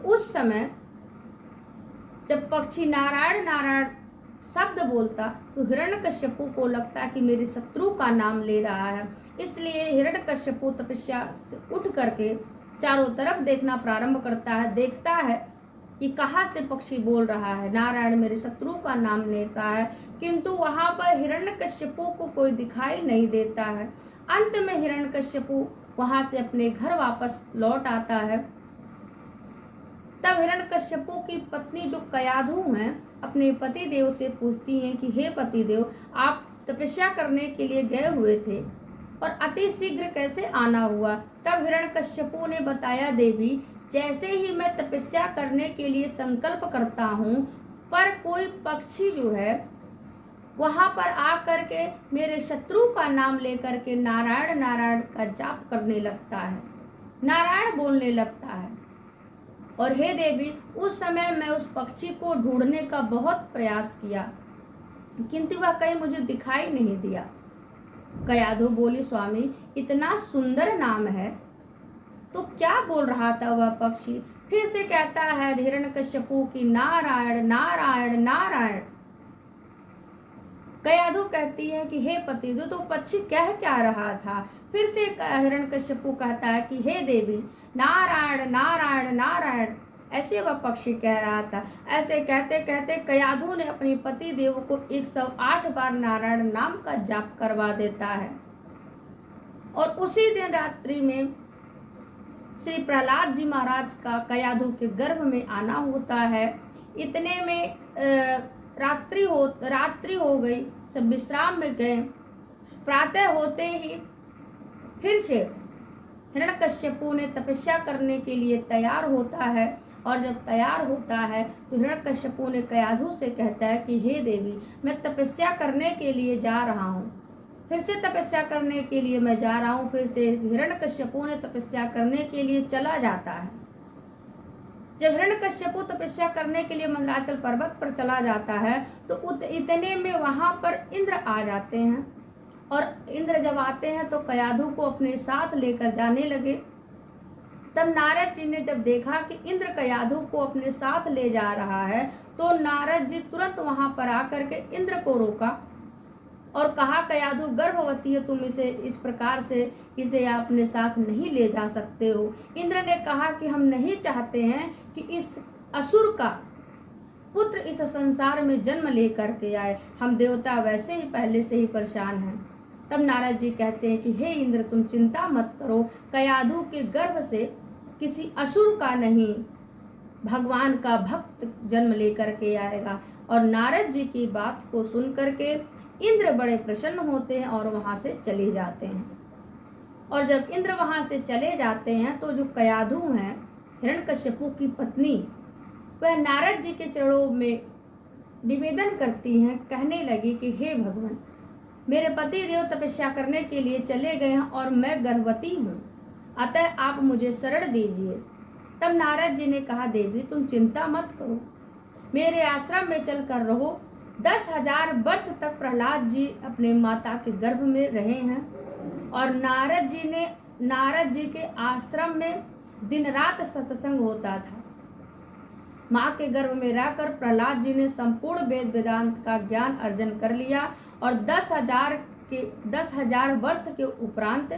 उस समय जब पक्षी नारायण नारायण शब्द बोलता तो हिरण्यकश्यपु को लगता कि मेरे शत्रु का नाम ले रहा है। इसलिए हिरण्यकश्यपु तपस्या से उठ करके चारों तरफ देखना प्रारंभ करता है, देखता है कि कहाँ से पक्षी बोल रहा है, नारायण मेरे शत्रु का नाम लेता है, किंतु वहां पर हिरण्यकश्यपु को कोई दिखाई नहीं देता है। अंत में हिरण्यकश्यपु वहां से अपने घर वापस लौट आता है। तब हिरण्यकश्यपु की पत्नी जो कयाधु हैं अपने पति देव से पूछती हैं कि हे पति देव, आप तपस्या करने के लिए गए हुए थे और अति शीघ्र कैसे आना हुआ? तब हिरण्यकश्यपु ने बताया, देवी जैसे ही मैं तपस्या करने के लिए संकल्प करता हूँ पर कोई पक्षी जो है वहां पर आकर के मेरे शत्रु का नाम लेकर के नारायण नारायण का जाप करने लगता है, नारायण बोलने लगता है। और हे देवी, उस समय मैं उस पक्षी को ढूंढने का बहुत प्रयास किया किंतु वह कहीं मुझे दिखाई नहीं दिया। कयाधु बोली, स्वामी इतना सुंदर नाम है तो क्या बोल रहा था वह पक्षी? फिर से कहता है हिरण्यकश्यपु की नारायण नारायण नारायण। कयाधु कहती है कि हे पति जो तो पक्षी कह क्या रहा था? फिर से हिरण्यकश्यपु कहता है कि हे देवी नारायण नारायण नारायण, ऐसे वह पक्षी कह रहा था। ऐसे कहते कहते कयाधु ने अपने पति देव को 108 बार नारायण नाम का जाप करवा देता है। और उसी दिन रात्रि में श्री प्रहलाद जी महाराज का कयाधु के गर्भ में आना होता है। इतने में रात्रि हो गई, सब विश्राम में गए। प्रातः होते ही फिर से हिरण्यकश्यपु ने तपस्या करने के लिए तैयार होता है और जब तैयार होता है तो हिरण्यकश्यपु ने कयाधु से कहता है कि हे देवी मैं तपस्या करने के लिए जा रहा हूँ, फिर से तपस्या करने के लिए मैं जा रहा हूँ। फिर से हिरण्यकश्यपु ने तपस्या करने के लिए चला जाता है। जब हिरण्यकश्यपु तपस्या करने के लिए मंदराचल पर्वत पर चला जाता है तो इतने में वहां पर इंद्र आ जाते हैं। और इंद्र जब आते हैं तो कयाधु को अपने साथ लेकर जाने लगे। तब नारद जी ने जब देखा कि इंद्र कयाधु को अपने साथ ले जा रहा है तो नारद जी तुरंत वहां पर आकर के इंद्र को रोका और कहा, कयाधु गर्भवती है, तुम इसे इस प्रकार से इसे अपने साथ नहीं ले जा सकते हो। इंद्र ने कहा कि हम नहीं चाहते हैं कि इस असुर का पुत्र इस संसार में जन्म लेकर के आए, हम देवता वैसे ही पहले से ही परेशान हैं। तब नारद जी कहते हैं कि हे इंद्र तुम चिंता मत करो, कयाधु के गर्भ से किसी असुर का नहीं भगवान का भक्त जन्म लेकर के आएगा। और नारद जी की बात को सुन करके इंद्र बड़े प्रसन्न होते हैं और वहां से चले जाते हैं। और जब इंद्र वहां से चले जाते हैं तो जो कयाधु हैं हिरण्यकश्यपु की पत्नी, वह नारद जी के चरणों में निवेदन करती हैं, कहने लगी कि हे भगवान मेरे पति देव तपस्या करने के लिए चले गए हैं और मैं गर्भवती हूँ, अतः आप मुझे शरण दीजिए। तब नारद जी ने कहा, देवी तुम चिंता मत करो, मेरे आश्रम में चल कर रहो। 10,000 वर्ष तक प्रहलाद जी अपने माता के गर्भ में रहे हैं और नारद जी के आश्रम में दिन रात सत्संग होता था। माँ के गर्भ में रहकर प्रहलाद जी ने संपूर्ण वेद वेदांत का ज्ञान अर्जन कर लिया और 10,000 वर्ष के उपरांत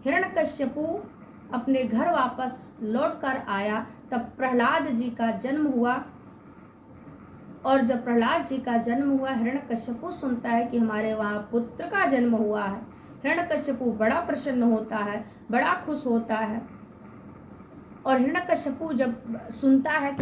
हिरण्यकश्यपु अपने घर वापस लौट कर आया। तब प्रहलाद जी का जन्म हुआ और जब प्रहलाद जी का जन्म हुआ हिरण्यकश्यपु सुनता है कि हमारे वहाँ पुत्र का जन्म हुआ है। हिरण्यकश्यपु बड़ा प्रसन्न होता है, बड़ा खुश होता है। और हिरण्यकश्यपु जब सुनता है कि